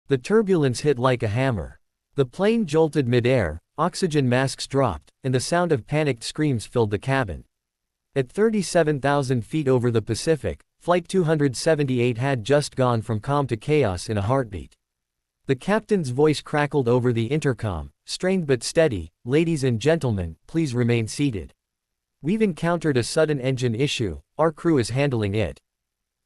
The turbulence hit like a hammer. The plane jolted midair, oxygen masks dropped, and the sound of panicked screams filled the cabin. At 37,000 feet over the Pacific, Flight 278 had just gone from calm to chaos in a heartbeat. The captain's voice crackled over the intercom, strained but steady, "Ladies and gentlemen, please remain seated. We've encountered a sudden engine issue, our crew is handling it."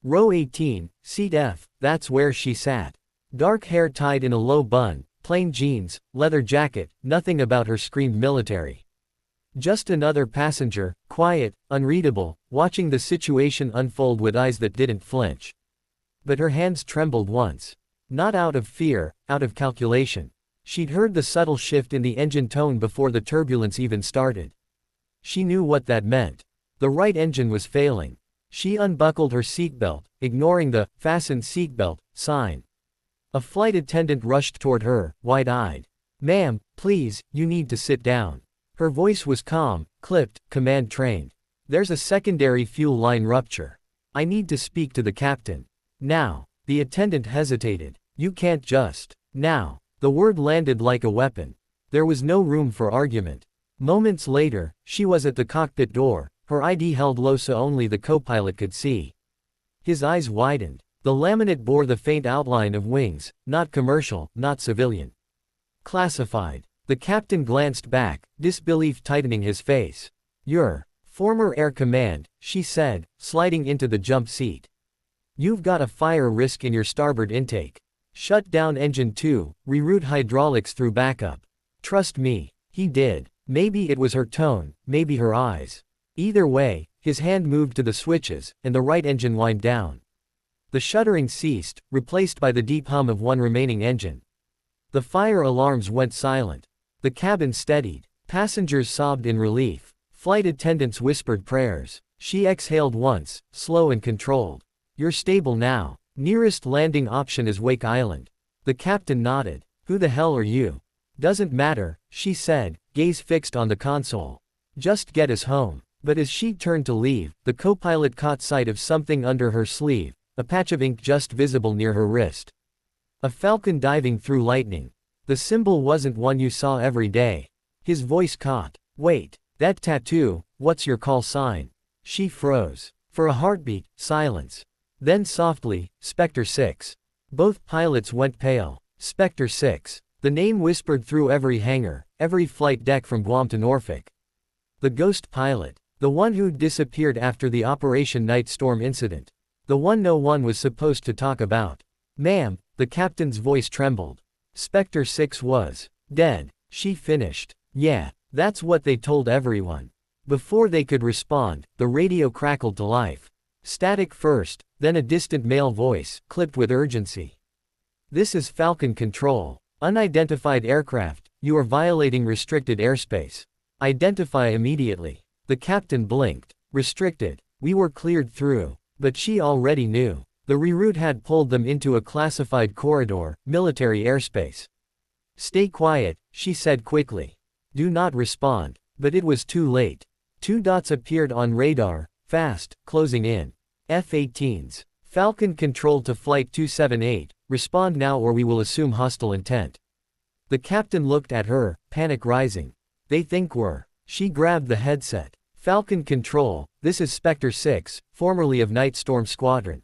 Row 18, Seat F, that's where she sat. Dark hair tied in a low bun, plain jeans, leather jacket, nothing about her screamed military. Just another passenger, quiet, unreadable, watching the situation unfold with eyes that didn't flinch. But her hands trembled once. Not out of fear, out of calculation. She'd heard the subtle shift in the engine tone before the turbulence even started. She knew what that meant. The right engine was failing. She unbuckled her seatbelt, ignoring the "fasten seatbelt" sign. A flight attendant rushed toward her, wide-eyed. "Ma'am, please, you need to sit down." Her voice was calm, clipped, command-trained. "There's a secondary fuel line rupture. I need to speak to the captain. Now." The attendant hesitated. "You can't just. Now." The word landed like a weapon. There was no room for argument. Moments later, she was at the cockpit door, her ID held low so only the co-pilot could see. His eyes widened. The laminate bore the faint outline of wings, not commercial, not civilian. Classified. The captain glanced back, disbelief tightening his face. "You're former Air Command," she said, sliding into the jump seat. "You've got a fire risk in your starboard intake. Shut down engine 2, reroute hydraulics through backup. Trust me." He did. Maybe it was her tone, maybe her eyes. Either way, his hand moved to the switches, and the right engine whined down. The shuddering ceased, replaced by the deep hum of one remaining engine. The fire alarms went silent. The cabin steadied. Passengers sobbed in relief. Flight attendants whispered prayers. She exhaled once, slow and controlled. "You're stable now. Nearest landing option is Wake Island." The captain nodded. "Who the hell are you?" "Doesn't matter," she said, gaze fixed on the console. "Just get us home." But as she turned to leave, the co-pilot caught sight of something under her sleeve, a patch of ink just visible near her wrist. A falcon diving through lightning. The symbol wasn't one you saw every day. His voice caught. "Wait, that tattoo, what's your call sign?" She froze. For a heartbeat, silence. Then softly, "Specter 6. Both pilots went pale. "Specter 6. The name whispered through every hangar, every flight deck from Guam to Norfolk. The ghost pilot. The one who'd disappeared after the Operation Night Storm incident. The one no one was supposed to talk about. "Ma'am," the captain's voice trembled. "Specter 6 was dead," she finished. "Yeah, that's what they told everyone." Before they could respond, the radio crackled to life. Static first, then a distant male voice, clipped with urgency. "This is Falcon Control. Unidentified aircraft, you are violating restricted airspace. Identify immediately." The captain blinked. "Restricted. We were cleared through." But she already knew. The reroute had pulled them into a classified corridor, military airspace. "Stay quiet," she said quickly. "Do not respond." But it was too late. Two dots appeared on radar, fast, closing in. F-18s. "Falcon Control to Flight 278, respond now or we will assume hostile intent." The captain looked at her, panic rising. "They think we're..." She grabbed the headset. "Falcon Control, this is Specter 6, formerly of Night Storm Squadron.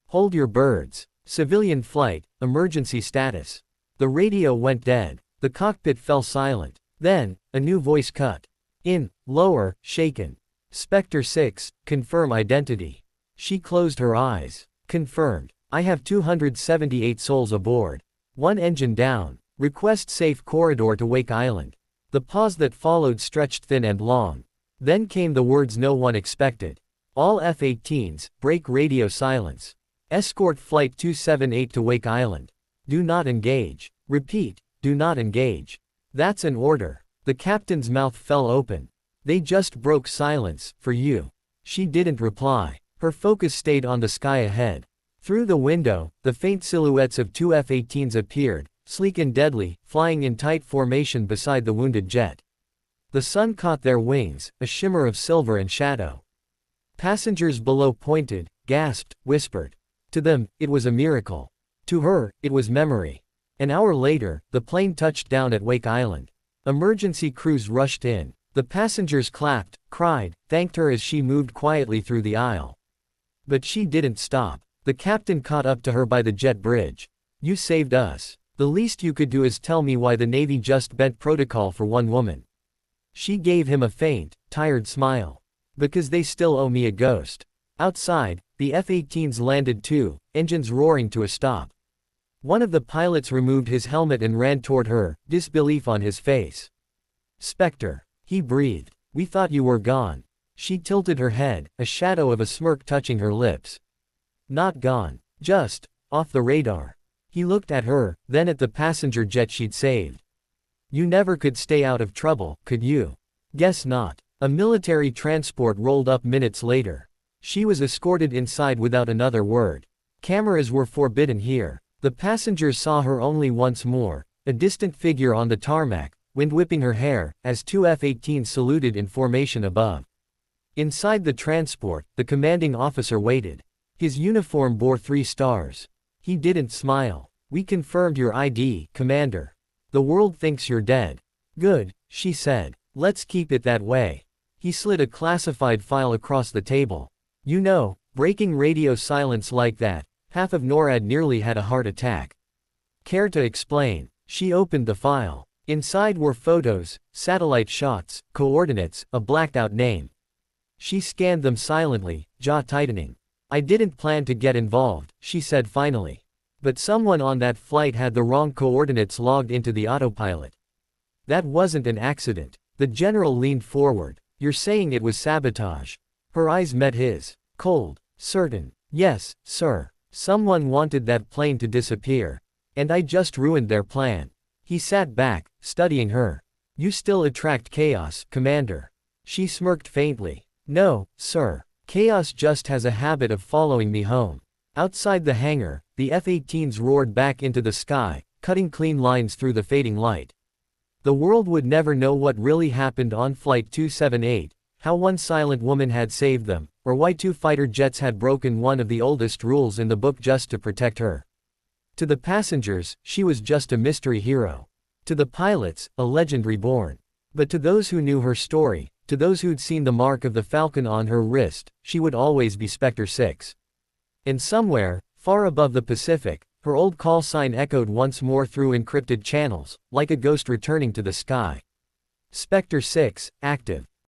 Hold your birds. Civilian flight, emergency status." The radio went dead. The cockpit fell silent. Then, a new voice cut in, lower, shaken. "Specter 6, confirm identity." She closed her eyes. "Confirmed. I have 278 souls aboard. One engine down. Request safe corridor to Wake Island." The pause that followed stretched thin and long. Then came the words no one expected. "All F-18s, break radio silence. Escort Flight 278 to Wake Island. Do not engage. Repeat, do not engage." "That's an order." The captain's mouth fell open. "They just broke silence, for you." She didn't reply. Her focus stayed on the sky ahead. Through the window, the faint silhouettes of two F-18s appeared, sleek and deadly, flying in tight formation beside the wounded jet. The sun caught their wings, a shimmer of silver and shadow. Passengers below pointed, gasped, whispered. To them, it was a miracle. To her, it was memory. An hour later, the plane touched down at Wake Island. Emergency crews rushed in. The passengers clapped, cried, thanked her as she moved quietly through the aisle. But she didn't stop. The captain caught up to her by the jet bridge. "You saved us. The least you could do is tell me why the Navy just bent protocol for one woman." She gave him a faint, tired smile. "Because they still owe me a ghost." Outside, the F-18s landed too, engines roaring to a stop. One of the pilots removed his helmet and ran toward her, disbelief on his face. "Specter," he breathed, "we thought you were gone." She tilted her head, a shadow of a smirk touching her lips. "Not gone. Just off the radar." He looked at her, then at the passenger jet she'd saved. "You never could stay out of trouble, could you?" "Guess not." A military transport rolled up minutes later. She was escorted inside without another word. Cameras were forbidden here. The passengers saw her only once more, a distant figure on the tarmac, wind whipping her hair, as two F-18s saluted in formation above. Inside the transport, the commanding officer waited. His uniform bore 3 stars. He didn't smile. "We confirmed your ID, Commander. The world thinks you're dead." "Good," she said. "Let's keep it that way." He slid a classified file across the table. "You know, breaking radio silence like that, half of NORAD nearly had a heart attack." "Care to explain?" She opened the file. Inside were photos, satellite shots, coordinates, a blacked-out name. She scanned them silently, jaw tightening. "I didn't plan to get involved," she said finally. "But someone on that flight had the wrong coordinates logged into the autopilot." "That wasn't an accident." The general leaned forward. "You're saying it was sabotage?" Her eyes met his. Cold. "Certain. Yes, sir. Someone wanted that plane to disappear. And I just ruined their plan." He sat back, studying her. "You still attract chaos, Commander." She smirked faintly. "No, sir. Chaos just has a habit of following me home." Outside the hangar, the F-18s roared back into the sky, cutting clean lines through the fading light. The world would never know what really happened on Flight 278, how one silent woman had saved them, or why 2 fighter jets had broken one of the oldest rules in the book just to protect her. To the passengers, she was just a mystery hero. To the pilots, a legend reborn. But to those who knew her story, to those who'd seen the mark of the falcon on her wrist, she would always be Specter 6. And somewhere, far above the Pacific, her old call sign echoed once more through encrypted channels, like a ghost returning to the sky. Specter 6, active.